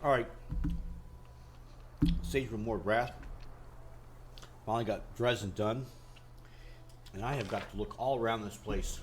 Alright, Sage with more grass. Finally got Dresden done. And I have got to look all around this place.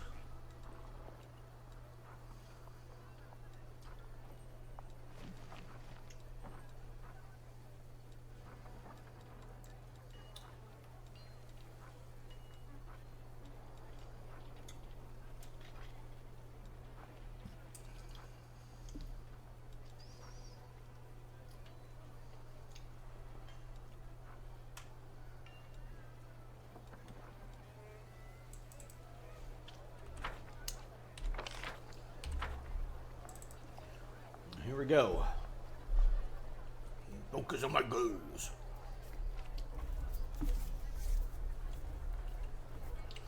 Here we go. Focus on my goals.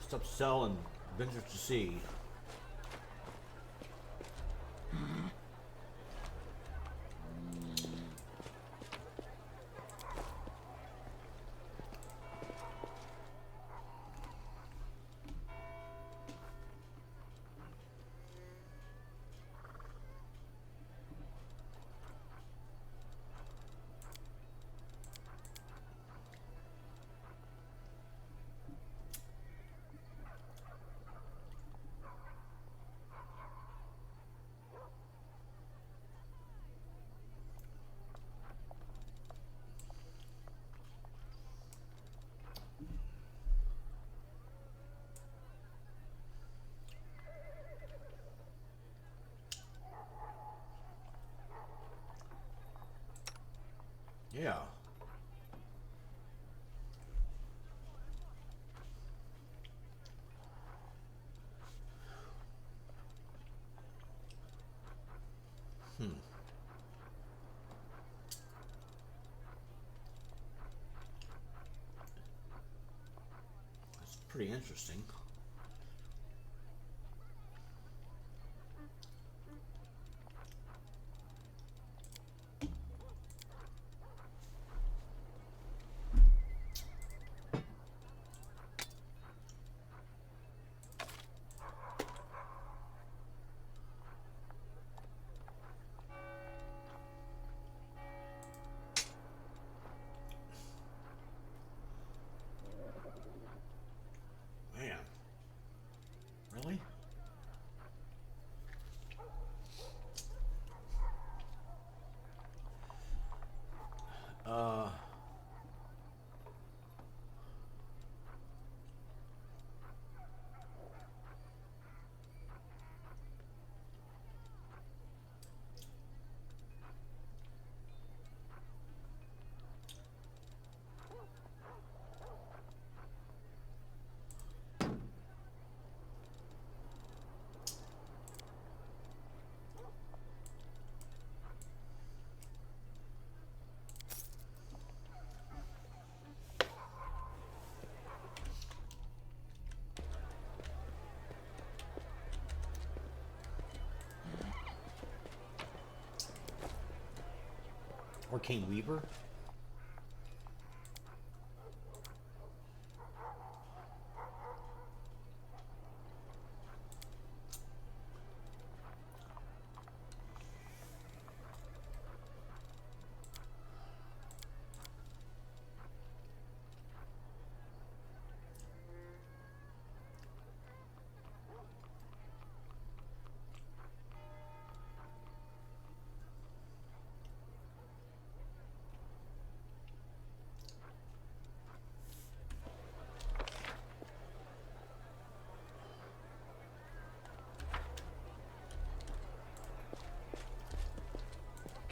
Stuff to sell and adventures to see. Yeah. That's pretty interesting. Man. Really? Uh, Arcane Weaver?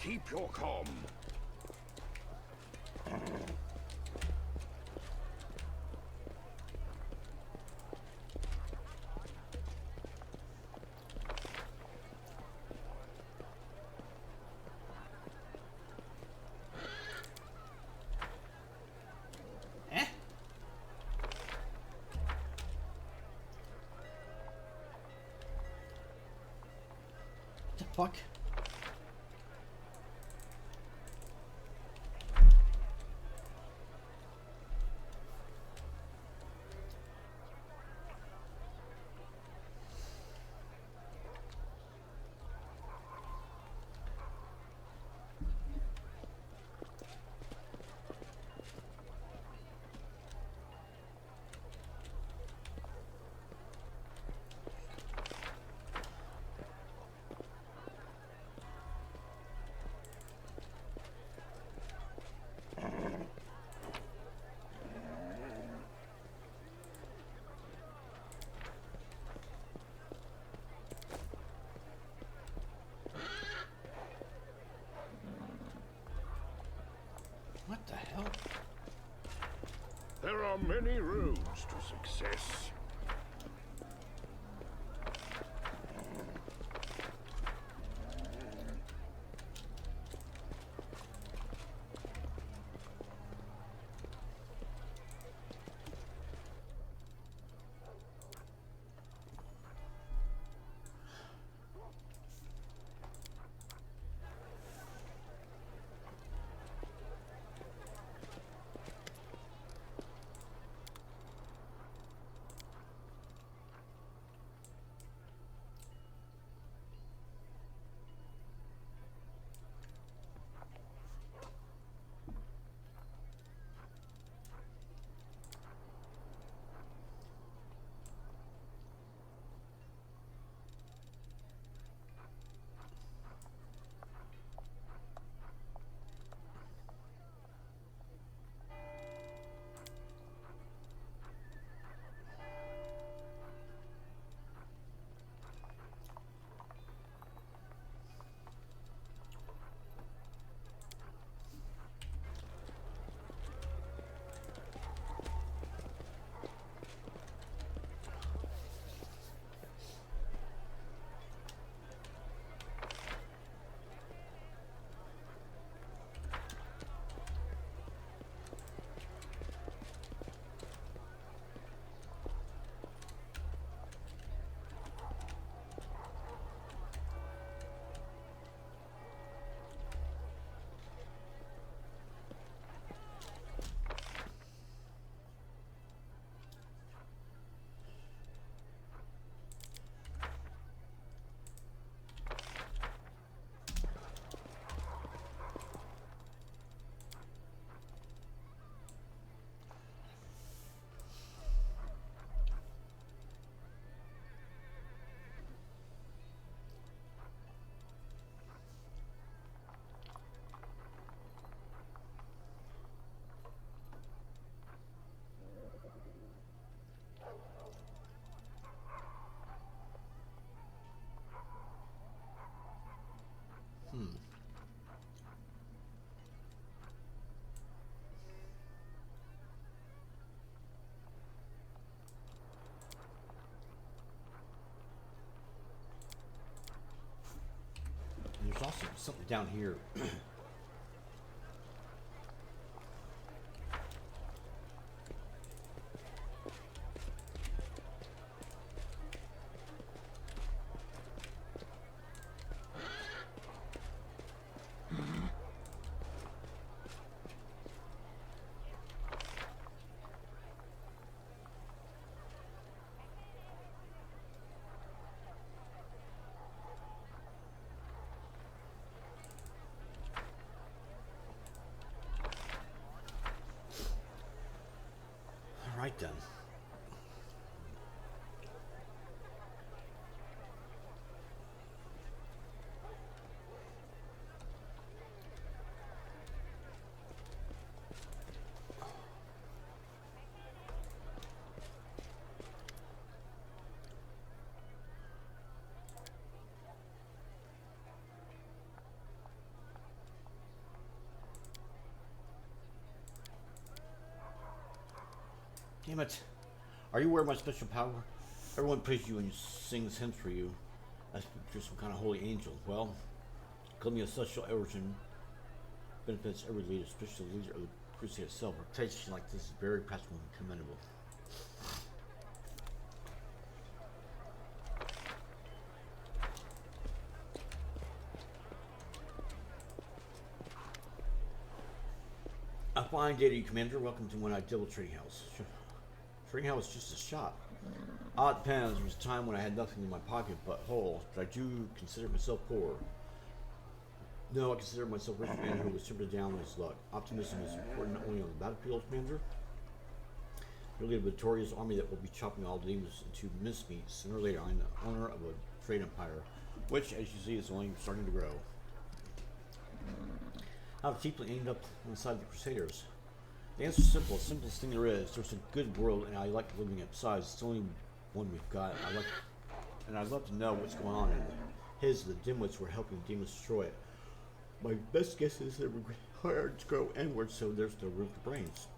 Keep your calm. Eh? What the fuck? There are many roads to success. And there's also something down here. All right then. Damn it. Are you aware of my special power? Everyone praises you and sings hymns for you. As you're some kind of holy angel. Well, claiming a social origin benefits every leader, especially the leader of the crusade itself. Reputation like this is very practical and commendable. A fine day to you, Commander. Welcome to One Eyed Devil Trading House. Trading house is just a shop. It depends. There was a time when I had nothing in my pocket but whole, but I do consider myself poor. No, I consider myself a rich man who was simply down with his luck. Optimism is important not only on the battlefield, Commander. You'll lead a victorious army that will be chopping all demons into mincemeat. Sooner or later, I'm the owner of a trade empire, which, as you see, is only starting to grow. How deeply aimed up inside the Crusaders? The answer is simple. The simplest thing there is. There's a good world, and I like living it. Besides, it's the only one we've got. I'd love to know what's going on in it. The dimwits were helping demons destroy it. My best guess is that we're hard to grow inward, so there's no room for brains.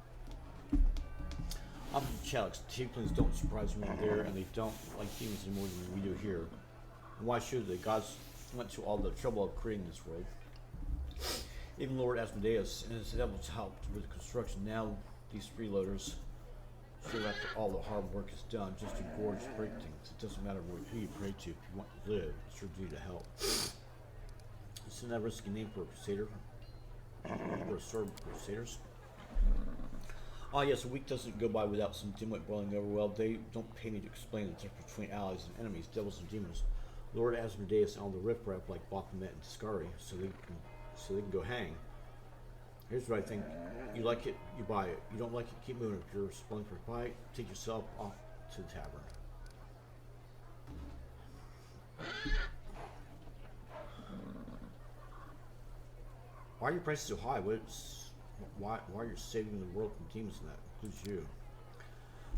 I'm from Chalix. Tieflings don't surprise me there, and they don't like demons any more than we do here. And why should they? Gods went to all the trouble of creating this world. Even Lord Asmodeus and his devils helped with the construction. Now these freeloaders, sure after all the hard work is done, just to gorge break things. It doesn't matter who you pray to if you want to live. It's your duty to help. Isn't that a risky name for a crusader? For a sword crusaders? Oh yes, a week doesn't go by without some dimwit boiling over. Well, they don't pay me to explain the difference between allies and enemies, devils and demons. Lord Asmodeus and all the riffraff like Baphomet and Scari, so they can go hang. Here's what I think. You like it, you buy it. You don't like it, keep moving. If you're spoiling for a fight, take yourself off to the tavern. Why are your prices so high? Why are you saving the world from demons and that? Who's you?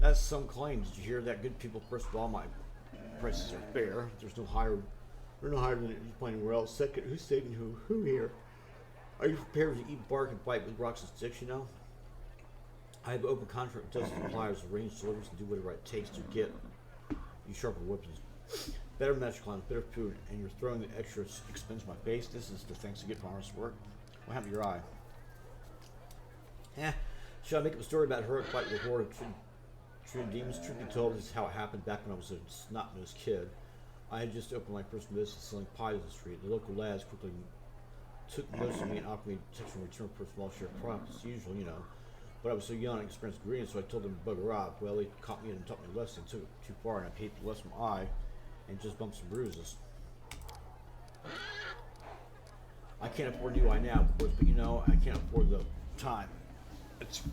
That's some claim. Did you hear that? Good people, first of all, my prices are fair. There's no higher. They're no higher than you find anywhere else. Second, who's saving who? Who here? Are you prepared to eat bark and fight with rocks and sticks, you know? I have open contract with dozens of suppliers, arrange deliveries, and do whatever it takes to get you sharper weapons. Better magic lines, better food, and you're throwing the extra expense in my face. This is the thanks you get for honest work. What happened to your eye? Should I make up a story about her fighting with a horde of true demons? Truth be told, this is how it happened back when I was a snot-nosed kid. I had just opened my first business selling pies on the street. The local lads quickly took notice of me and offered me protection in return for a small share of profits, as usual, you know. But I was so young and experienced ingredients, so I told them to bugger off. Well, they caught me and taught me a lesson. Took it too far, and I paid for the lesson from my eye and just bumps and bruises. I can't afford a new eye now, of course, but you know, I can't afford the time.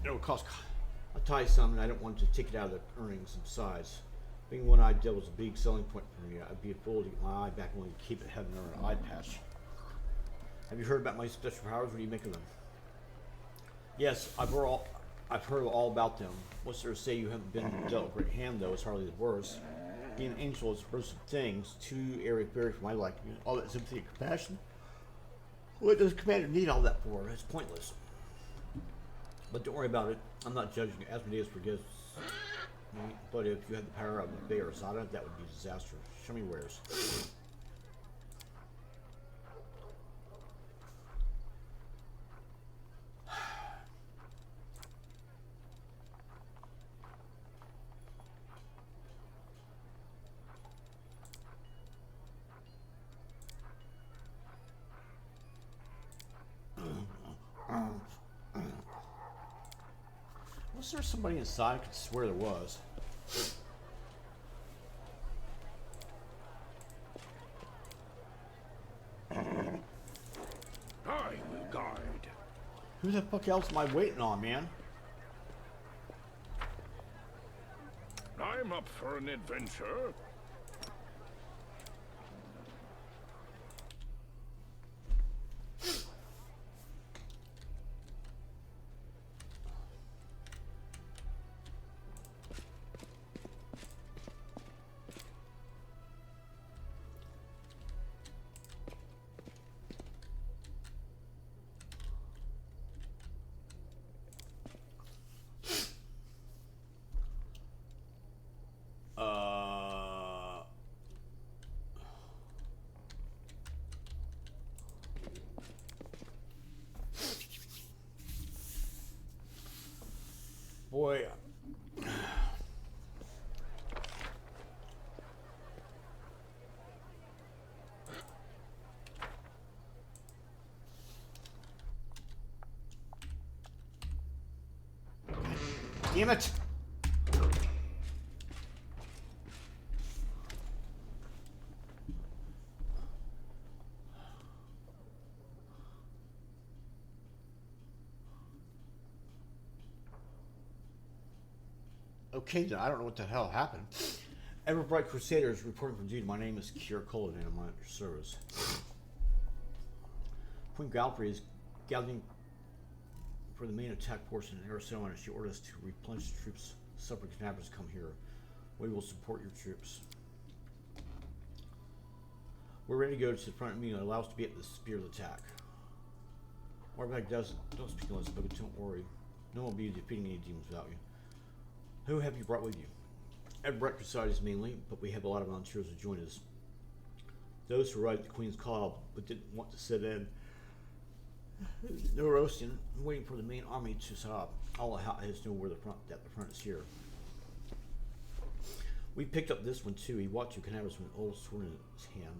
It'll cost. I'll tell you something, I don't want to take it out of the earnings, and besides, being one-eyed devil is a big selling point for me. I'd be a fool to get my eye back and only keep it having an eye patch. Have you heard about my special powers? What do you make of them? Yes, I've heard all about them. What's there to say you haven't been dealt a great hand, though? It's hardly the worst. Being an angel is the worst of things. Two areas buried for my liking. All that sympathy and compassion. What does Commander need all that for? It's pointless. But don't worry about it. I'm not judging you. Asmodeus forgives me. But if you had the power of the Bay or Zada, that would be a disaster. Show me wares. Was there somebody inside? I could swear there was. I will guide. Who the fuck else am I waiting on, man? I'm up for an adventure. Boy. Damn it. Okay, then I don't know what the hell happened. Everbright Crusaders reporting from duty. My name is Kier Cullivan and I'm at your service. Queen Galfrey is gathering for the main attack portion in Arizona and she orders us to replenish the troops. Supper kidnappers come here. We will support your troops. We're ready to go to the front of me and allow us to be at the spear of the attack. Warbag doesn't. Don't speak unless, but don't worry. No one will be defeating any demons without you. Who have you brought with you? At Recrucites mainly, but we have a lot of volunteers who join us. Those who arrived at the Queen's Call but didn't want to sit in Neurosian, waiting for the main army to set up. All has know where the front is here. We picked up this one too. He walked to Canaveras with an old sword in his hand,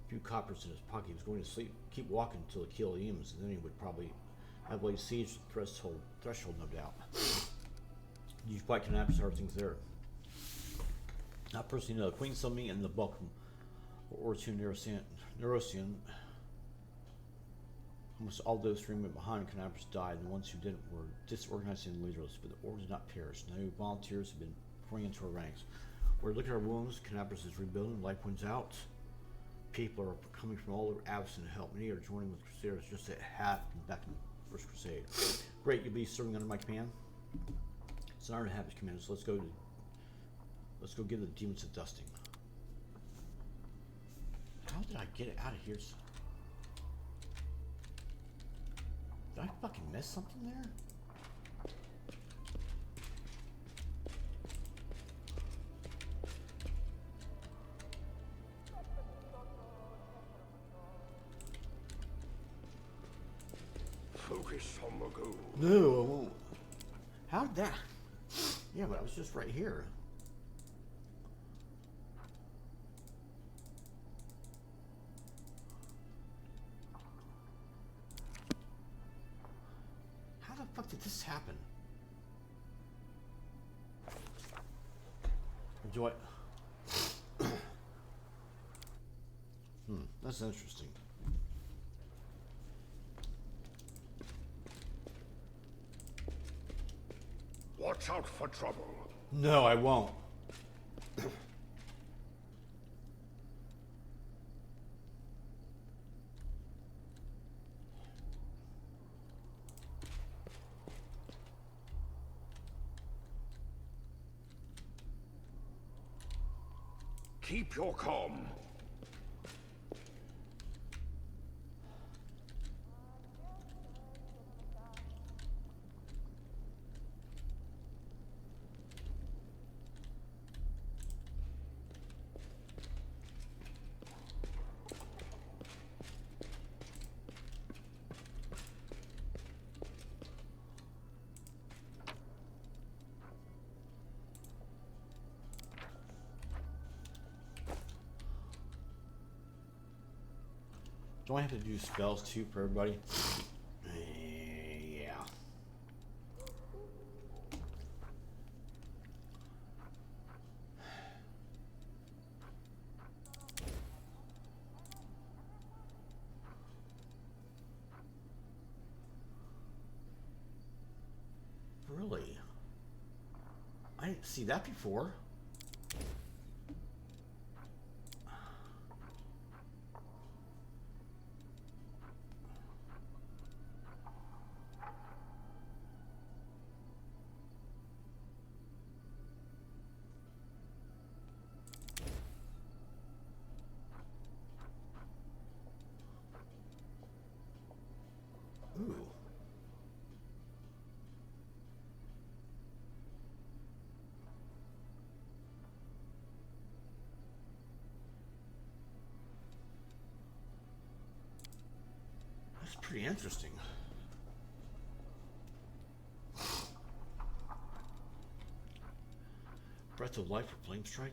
a few coppers in his pocket. He was going to sleep, keep walking until the kill Eames, and then he would probably have laid siege to the threshold, no doubt. You fight Canaveras, how are things there? Not personally, no. The Queen summoned me and the bulk or two Neurosian. Almost all those who remained behind Canaveras died, and the ones who didn't were disorganized and leaderless, but the order did not perish. New volunteers have been pouring into our ranks. We're looking at our wounds. Canaveras is rebuilding, life wins out. People are coming from all over Avison to help. Many are joining with Crusaders just at half back in the First Crusade. Great, you'll be serving under my command. It's an honor to have you, Commander, so let's go give the demons a dusting. How did I get it out of here? Did I fucking miss something there? Focus on the goal. No, I won't. How did that? Yeah, but I was just right here. How the fuck did this happen? Do I? That's interesting. Watch out for trouble. No, I won't. Keep your calm. Do I have to do spells too for everybody? Yeah. Really? I didn't see that before. Ooh. That's pretty interesting. Breath of Life for Flame Strike?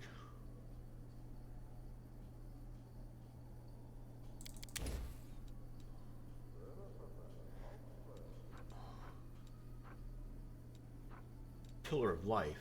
Pillar of Life.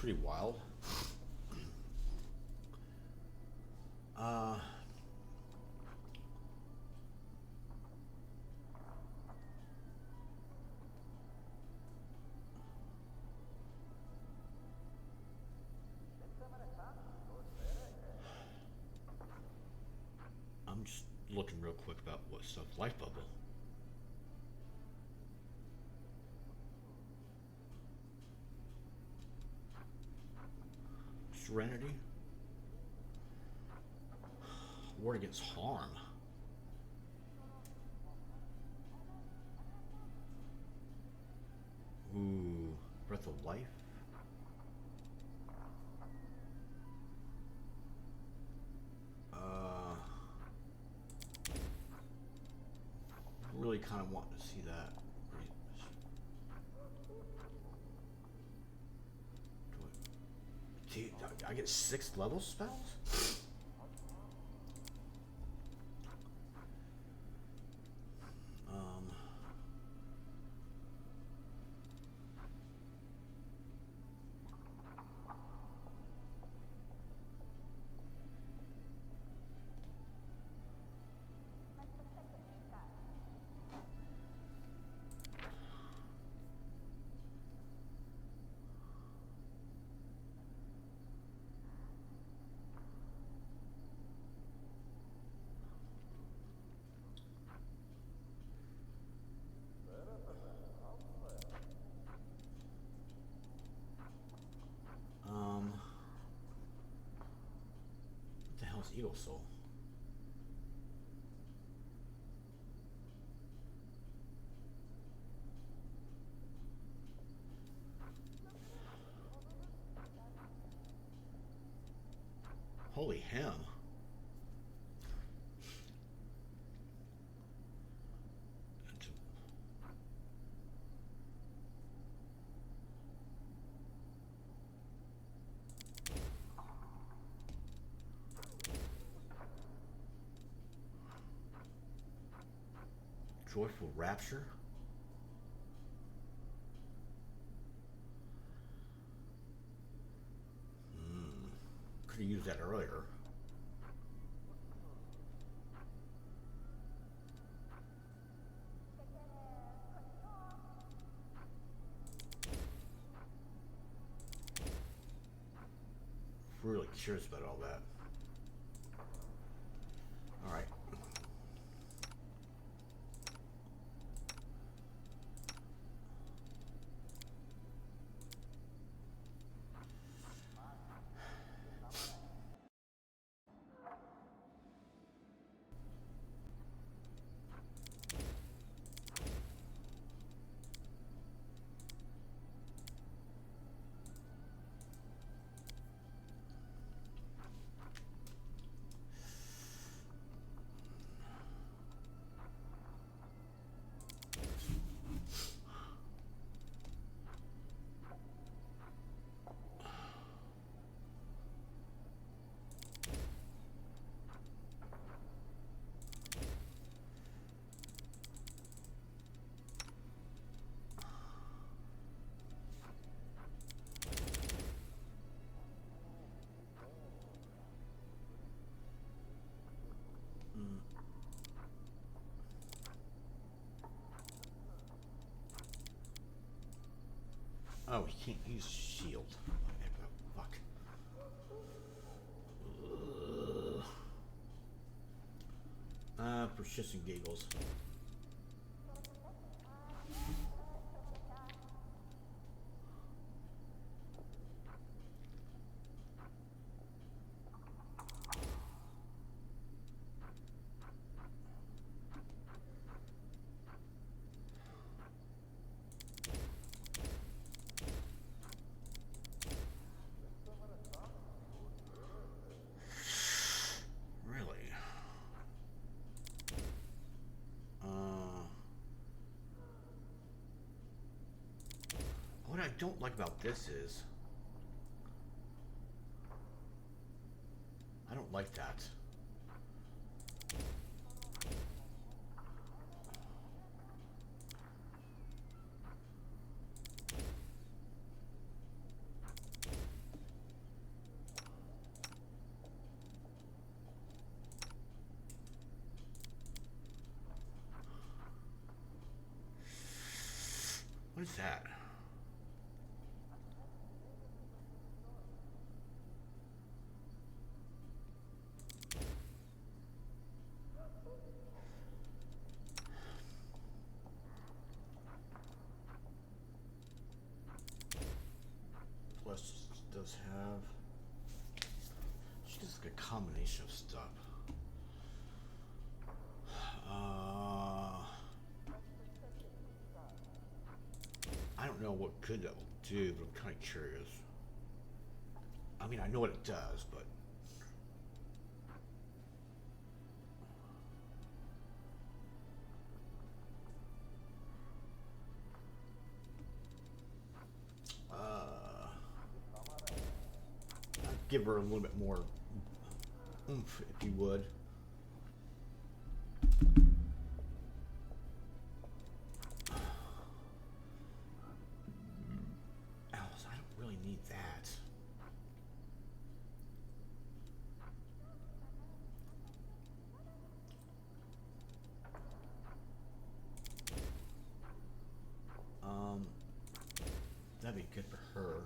pretty wild. I'm just looking real quick about what stuff. Life bubble. Serenity. Ward against harm. Ooh, breath of life. Really kind of want to see that. I get 6th level spells? What the hell is Eagle Soul? Holy hem. Joyful Rapture. Could have used that earlier. Really curious about all that. All right. Oh, he can't use shield. Fuck. Persistent giggles. What I don't like about this is I don't like that. is that? Plus, does have. She does like a combination of stuff. I don't know what good that will do, but I'm kind of curious. I mean, I know what it does, but. I'd give her a little bit more oomph, if you would. Alice, I don't really need that. That'd be good for her.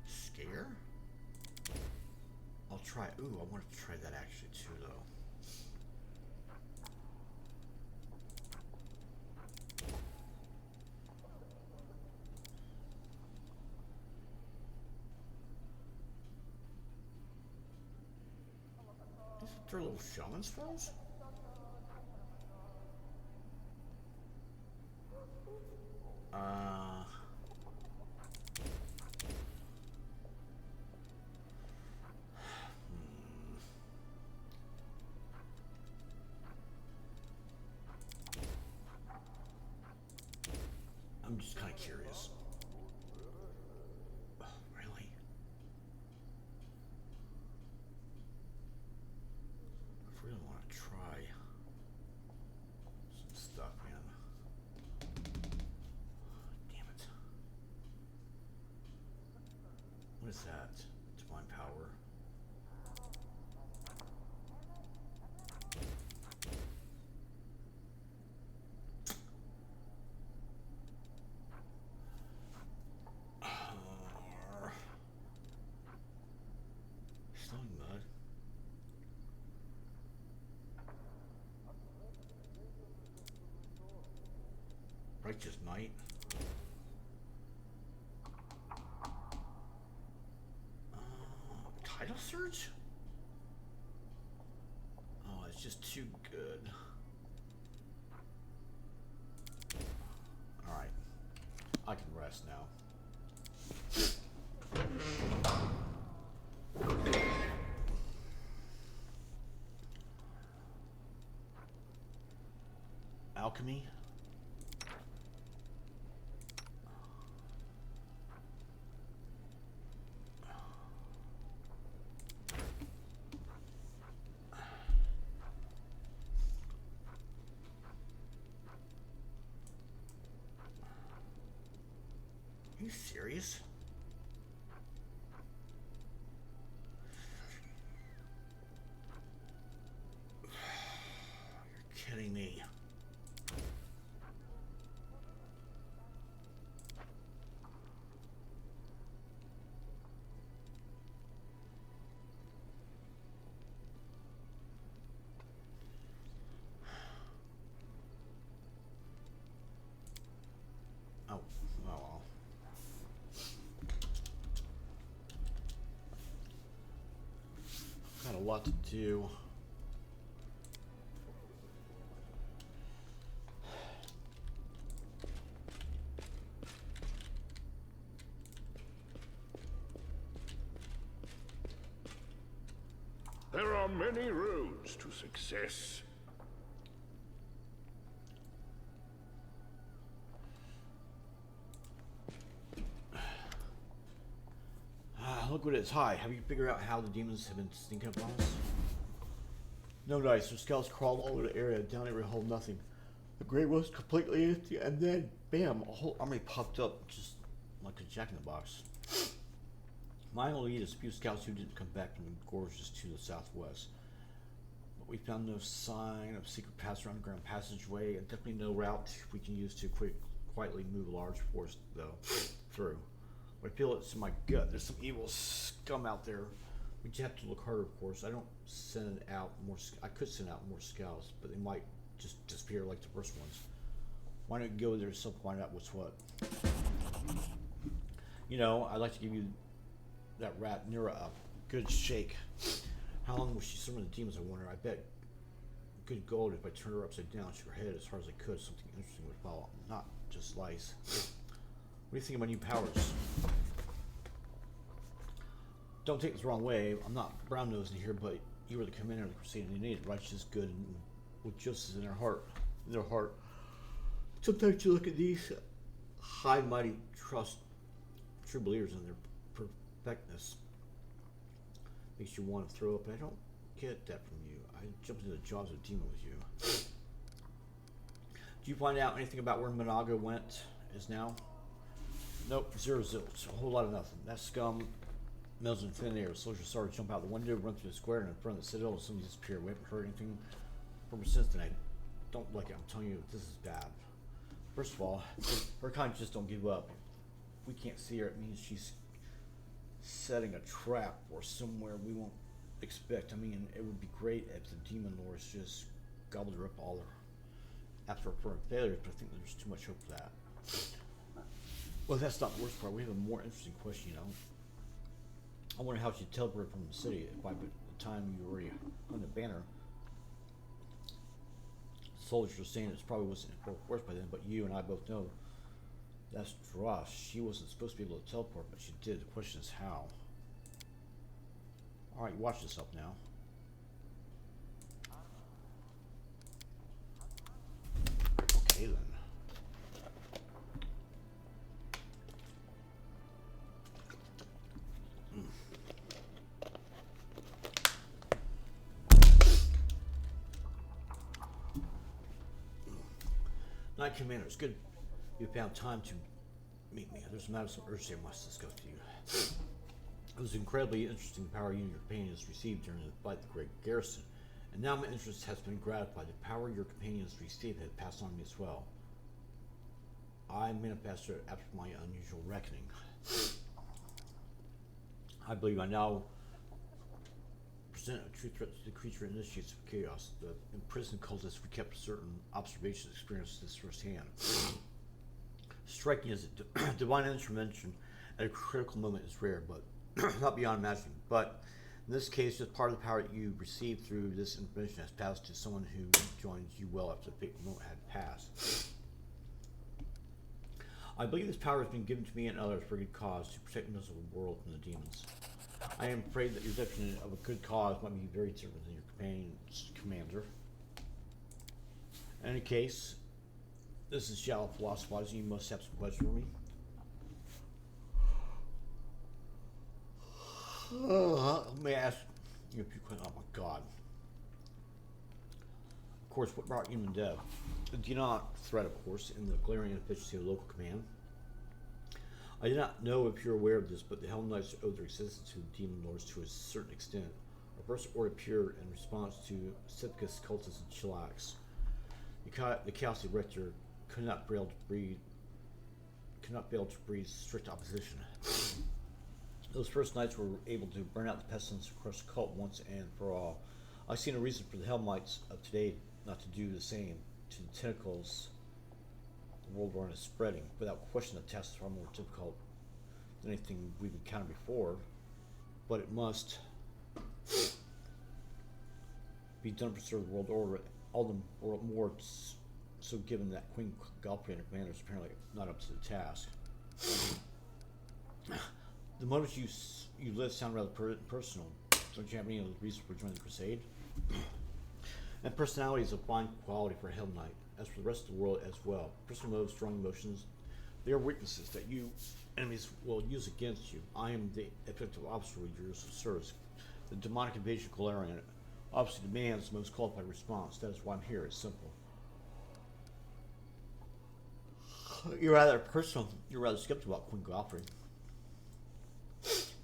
Scare? I'll try. Ooh, I want to try that actually too, though. They're little shaman spells? I'm just kind of curious. Oh, really? I really want to try some stuff, man. Damn it. What is that? Divine power. Snowing mud. Righteous Might. Title Surge? Oh, it's just too good. Alright. I can rest now. Alchemy. Are you serious? You're kidding me. Oh, well. Got a lot to do. There are many roads to success. Look what it is. Hi, have you figured out how the demons have been sneaking up on us? No dice. Their scouts crawled all over the area. Down every hole, nothing. The grave was completely empty, and then, bam, a whole army popped up, just like a jack-in-the-box. My only lead is a few scouts who didn't come back from the gorges to the southwest. But we found no sign of secret paths or underground passageway, and definitely no route we can use to quietly move a large force, though, through. I feel it's in my gut. There's some evil scum out there. We just have to look harder, of course. I don't send out more. I could send out more scouts, but they might just disappear like the first ones. Why don't you go there yourself and find out what's what? You know, I'd like to give you that rat Nira a good shake. How long was she serving the demons, I wonder? I bet good gold if I turned her upside down, shook her head as hard as I could, something interesting would follow. Not just lice. What do you think of my new powers? Don't take this the wrong way. I'm not brown nosing here, but you were the commander of the crusade and they needed righteous, good, and with justice in their heart. Sometimes you look at these high, mighty, true believers in their perfectness. Makes you want to throw up. I don't get that from you. I jumped into the jaws of a demon with you. Do you find out anything about where Monaga is now? Nope, zero zilch. A whole lot of nothing. That scum melts in thin air. Soldiers started to jump out the window, run through the square, and in front of the citadel, and suddenly disappear. We haven't heard anything from her since then. I don't like it. I'm telling you, this is bad. First of all, her kind just don't give up. If we can't see her, it means she's setting a trap or somewhere we won't expect. I mean, it would be great if the demon lords just gobbled her up all after her failures, but I think there's too much hope for that. Well, that's not the worst part. We have a more interesting question, you know. I wonder how she teleported from the city if by the time you were already on the banner. Soldiers are saying it probably wasn't in full force by then, but you and I both know that's dross. She wasn't supposed to be able to teleport, but she did. The question is how. Alright, you watch this up now. Okay then. Knight Commander, it's good you found time to meet me. There's a matter of some urgency I must discuss with you. It was incredibly interesting the power you and your companions received during the fight at the Great Garrison, and now my interest has been gratified. The power your companions received had passed on to me as well. I manifested it after my unusual reckoning. I believe I now present a true threat to the creature initiates of chaos. The imprisoned cultists we kept certain observations experienced this firsthand. Striking as divine intervention at a critical moment is rare, but not beyond imagining. But in this case, just part of the power that you received through this intervention has passed to someone who joins you well after the fateful moment had passed. I believe this power has been given to me and others for a good cause to protect the miserable world from the demons. I am afraid that your definition of a good cause might be very different than your companion's commander. In any case, this is shallow philosophizing. You must have some questions for me. Let me ask you a few questions. Oh my God. Of course, what brought human death? Do not threat, of course, in the glaring inefficiency of local command. I do not know if you're aware of this, but the Hell Knights owe their existence to the Demon Lords to a certain extent. Our first order appeared in response to Sipka's cultists and Chillax. The Chaos Rector could not fail to breed strict opposition. Those first knights were able to burn out the pestilence and crush the cult once and for all. I see no reason for the Hell Knights of today not to do the same to the tentacles the world war is spreading. Without question, the task is far more difficult than anything we've encountered before, but it must be done to preserve the world order, all the more so given that Queen Galpri and her commander is apparently not up to the task. The motives you list sound rather personal. Don't you have any other reason for joining the crusade? And personality is a fine quality for a Hell Knight, as for the rest of the world as well. Personal motives, strong emotions, they are weaknesses that you enemies will use against you. I am the effective officer with yours of service. The demonic invasion of Galarian obviously demands the most qualified response. That is why I'm here. It's simple. You're rather skeptical about Queen Galpri.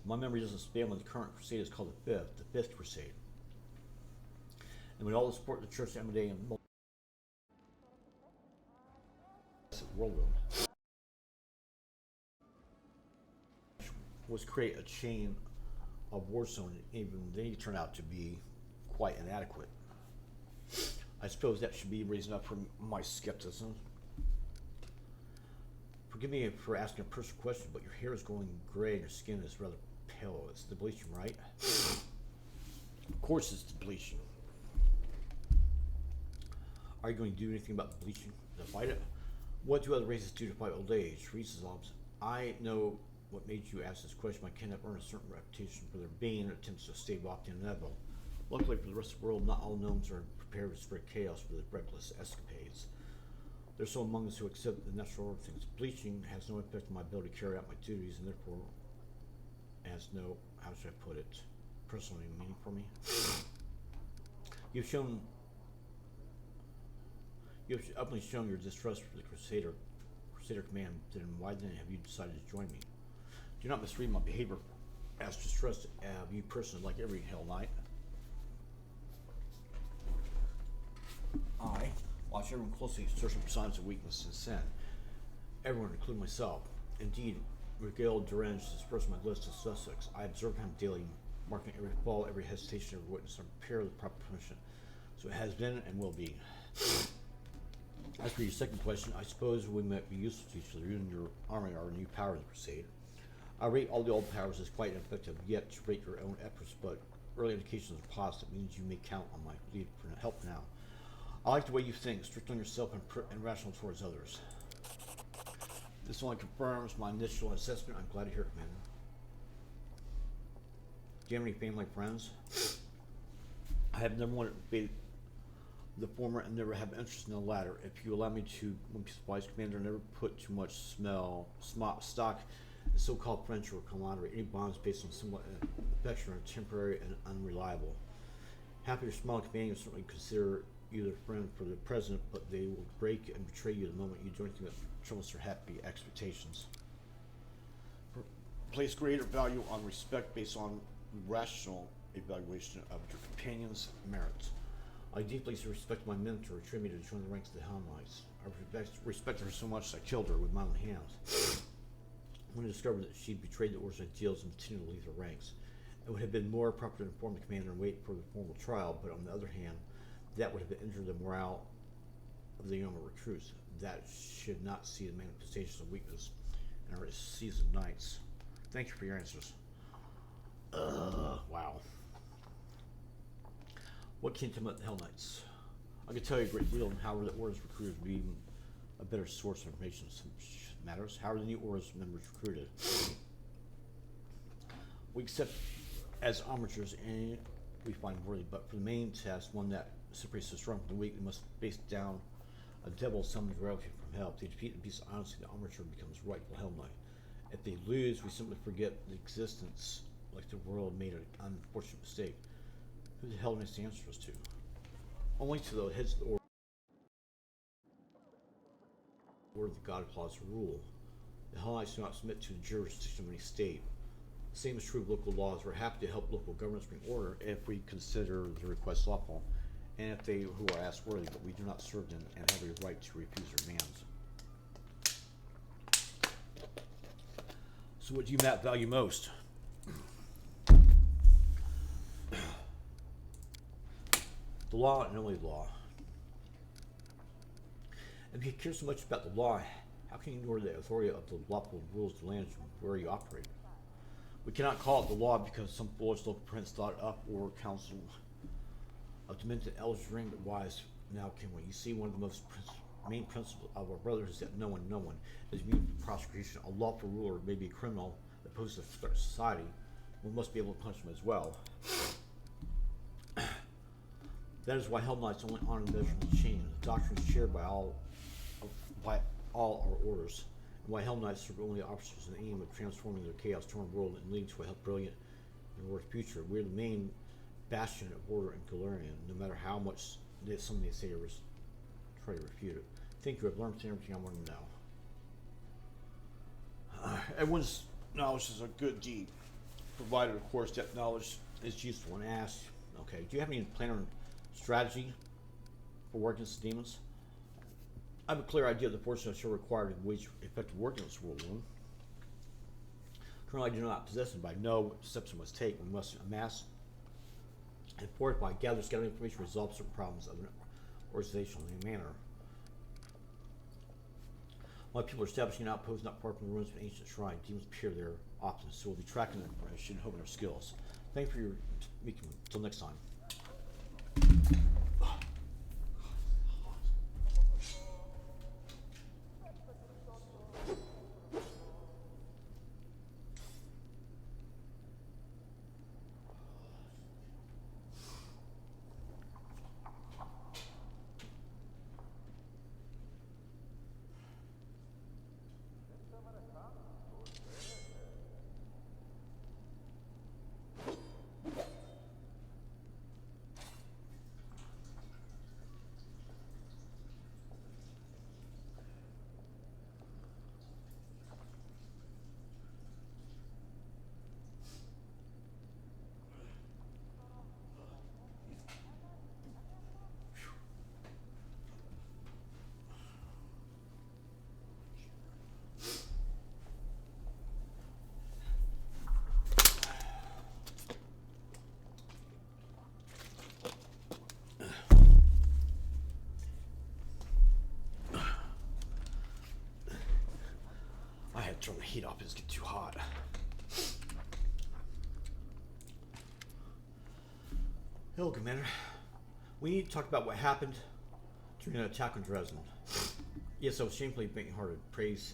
My memory doesn't span when the current crusade is called the Fifth Crusade. And with all the support of the Church, Emily, and world was create a chain of war zones, even they turned out to be quite inadequate. I suppose that should be reason up for my skepticism. Forgive me for asking a personal question, but your hair is going gray and your skin is rather pale. It's the bleaching, right? Of course it's the bleaching. Are you going to do anything about the bleaching to fight it? What do other races do to fight old age? Reese obs. I know what made you ask this question. I cannot earn a certain reputation for their being attempts to stave off the inevitable. Luckily for the rest of the world, not all gnomes are prepared to spread chaos with reckless escapades. There's some among us who accept the natural order of things. Bleaching has no effect on my ability to carry out my duties, and therefore has no, how should I put it, personal meaning for me. You've openly shown your distrust for the Crusader command. Then why then have you decided to join me? Do not misread my behavior as distrust of you personally, like every Hell Knight. I watch everyone closely, searching for signs of weakness and sin. Everyone, including myself. Indeed, Miguel Durange is first on my list of suspects. I observe him daily, marking every fall, every hesitation, every witness, and prepare the proper punishment. So it has been and will be. As for your second question, I suppose we might be useful to each other. You and your army are a new power in the Crusade. I rate all the old powers as quite ineffective, yet to rate your own efforts, but early indications are positive. Means you may count on my lead for help now. I like the way you think, strict on yourself and rational towards others. This only confirms my initial assessment. I'm glad to hear it, Commander. Do you have any family friends? I have never wanted to be the former and never have interest in the latter. If you allow me to, one piece of advice, Commander, never put too much stock in so-called friendship or camaraderie. Any bonds based on somewhat affection are temporary and unreliable. Happy or small companions certainly consider you their friend for the present, but they will break and betray you the moment you do anything that troubles their happy expectations. Place greater value on respect based on rational evaluation of your companions' merits. I deeply respect my mentor, who trained me to join the ranks of the Hell Knights. I respected her so much I killed her with my own hands. When I discovered that she betrayed the Order's ideals and continued to leave the ranks, it would have been more proper to inform the commander and wait for the formal trial, but on the other hand, that would have injured the morale of the younger recruits. That should not see the manifestations of weakness in our seasoned knights. Thank you for your answers. Wow. What can you tell me about the Hell Knights? I can tell you a great deal, and however the Order's recruited would be a better source of information matters. How are the new Order's members recruited? We accept as armatures any we find worthy, but for the main test, one that separates the strong from the weak, we must face down a devil summoned directly from hell. If they defeat the beast honestly, the armature becomes rightful Hell Knight. If they lose, we simply forget the existence, like the world made an unfortunate mistake. Who the hell needs to answer us to? Only to the heads of the order of the God applauds rule. The Hell Knights do not submit to the jurisdiction of any state. The same is true of local laws. We're happy to help local governments bring order if we consider the request lawful, and if they who are asked worthy, but we do not serve them and have a right to refuse their demands. So what do you value most? The law and only law. If you care so much about the law, how can you ignore the authority of the lawful rules of the land where you operate? We cannot call it the law because some foolish local prince thought it up, or council of demented elders ring but wise now can we. You see, one of the most main principles of our brothers is that no one is immune from prosecution. A lawful ruler may be a criminal that poses a threat to society. We must be able to punish him as well. That is why Hell Knights only honor the measure of the chain. The doctrine is shared by all our orders, and why Hell Knights serve only officers in the aim of transforming their chaos-torn world and leading to a brilliant and worse future. We're the main bastion of order in Galarian, no matter how much some may say try to refute it. I think you have learned everything I want to know. Everyone's knowledge is a good deed. provided, of course, that knowledge is useful. And ask, okay, do you have any plan or strategy for working against the demons? I have a clear idea of the forces I shall require to wage effective war against World War. Currently, I do not possess them, but I know what steps we must take. We must amass and fortify, gather scattered information, resolve certain problems of an organizational manner. My people are establishing an outpost not far from the ruins of an ancient shrine. Demons appear there often, so we'll be tracking their information and hoping their skills. Thank you for your meeting. Until next time. I had to turn the heat off, it's getting too hot. Hello, Commander. We need to talk about what happened during an attack on Dresden. Yes, I was shamefully faint-hearted. Praise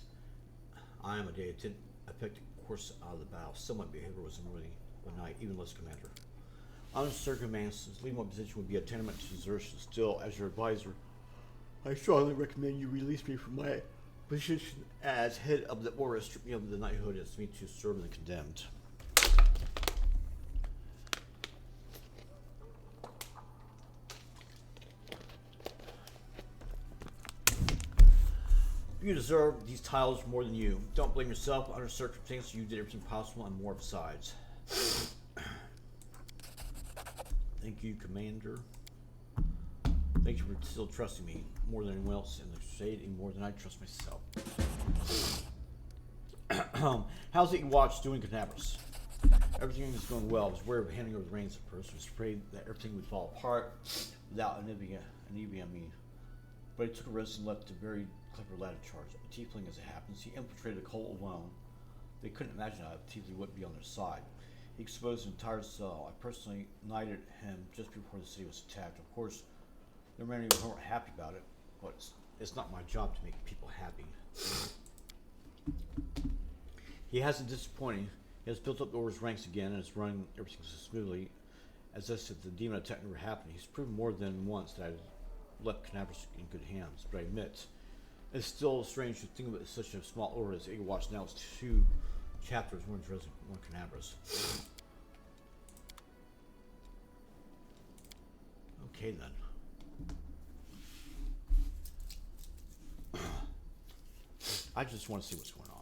I am a day. It didn't affect the course out of the battle. Still, my behavior was unworthy of a knight, even less commander. Under circumstances, leaving my position would be a tantamount to desertion. Still, as your advisor, I strongly recommend you release me from my position as head of the order, strip me of the knighthood, as me to serve the condemned. You deserve these titles more than you. Don't blame yourself. Under circumstances, you did everything possible and more besides. Thank you, Commander. Thank you for still trusting me more than anyone else in the crusade, and more than I trust myself. How's the watch doing, Canaveras? Everything is going well. I was aware of handing over the reins at first. I was afraid that everything would fall apart without an envy on me. But he took a risk and left a very clever lad in charge. A tiefling, as it happens, he infiltrated a cult alone. They couldn't imagine how a tiefling wouldn't be on their side. He exposed an entire cell. I personally knighted him just before the city was attacked. Of course, there were many who weren't happy about it, but it's not my job to make people happy. He hasn't disappointed. He has built up the Order's ranks again and is running everything so smoothly as if the demon attack never happened. He's proven more than once that I left Canaveras in good hands, but I admit, it's still strange to think of it as such a small order as Watch. Now it's 2 chapters, one Dresden, one Canaveras. Okay then. I just want to see what's going on.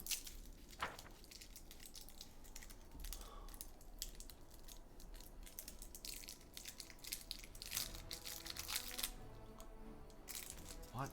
What?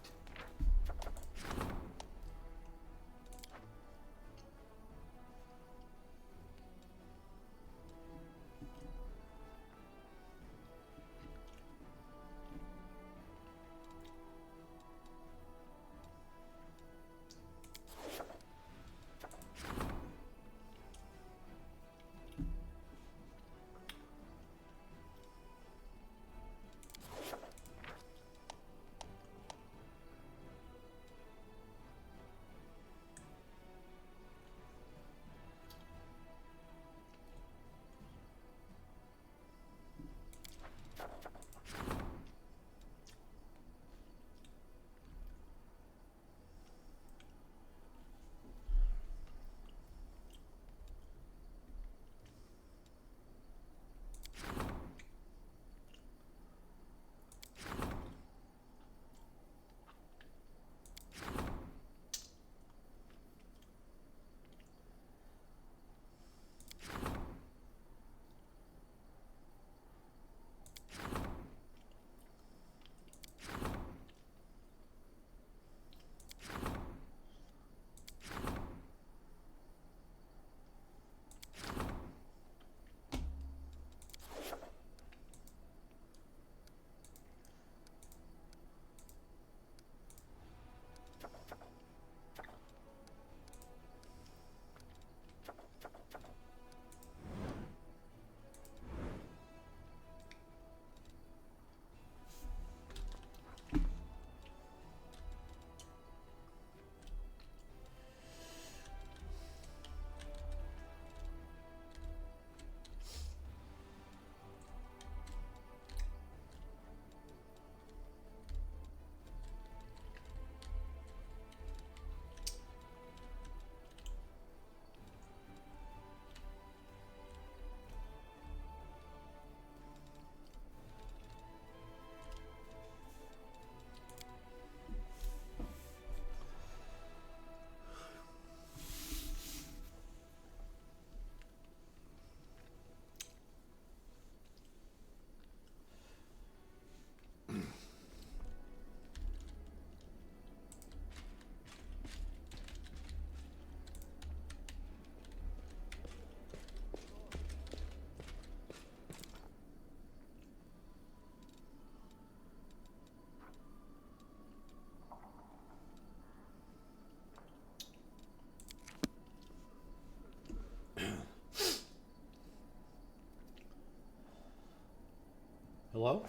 Hello?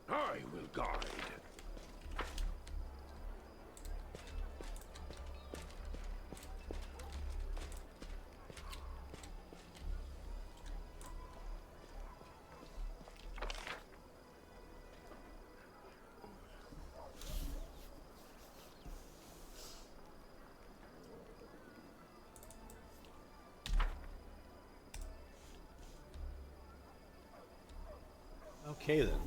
I will guide. Okay then.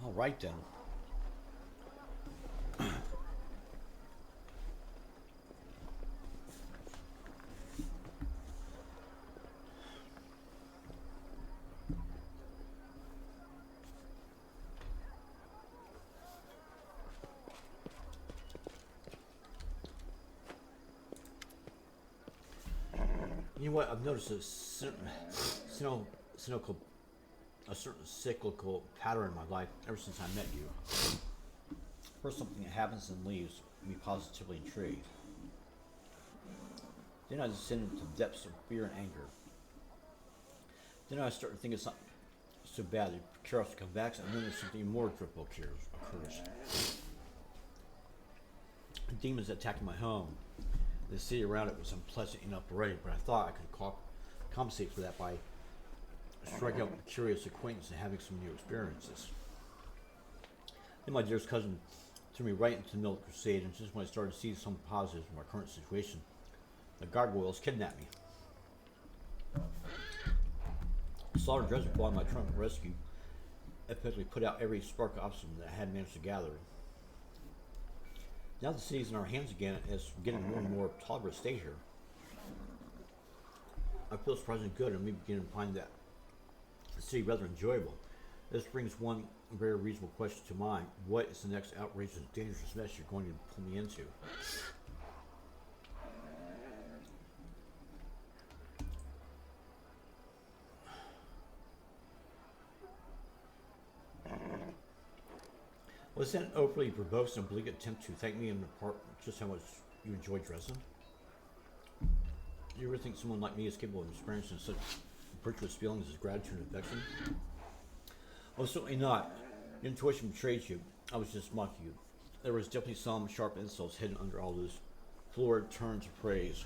All right then. You know what? I've noticed a certain cyclical pattern in my life ever since I met you. First, something that happens and leaves me positively intrigued. Then I descend into depths of fear and anger. Then I start to think it's not so bad. The chaos comes back, and then there's something more dreadful occurs. Demons attacking my home. The city around it was unpleasant enough already, but I thought I could compensate for that by striking up a curious acquaintance and having some new experiences. Then my dearest cousin threw me right into the middle of the crusade, and just when I started to see some positives in my current situation, the gargoyles kidnapped me. The slaughtered reservoir my triumphant rescue effectively put out every spark of optimism that I had managed to gather. Now the city's in our hands again, and it's getting more and more tolerant state here. I feel surprisingly good, and we begin to find that the city rather enjoyable. This brings one very reasonable question to mind. What is the next outrageous, dangerous mess you're going to pull me into? Was that an overly verbose and oblique attempt to thank me and impart just how much you enjoy Dresden? Do you ever think someone like me is capable of experiencing such virtuous feelings as gratitude and affection? Oh, certainly not. Your intuition betrayed you. I was just mocking you. There was definitely some sharp insults hidden under all those florid turns of praise.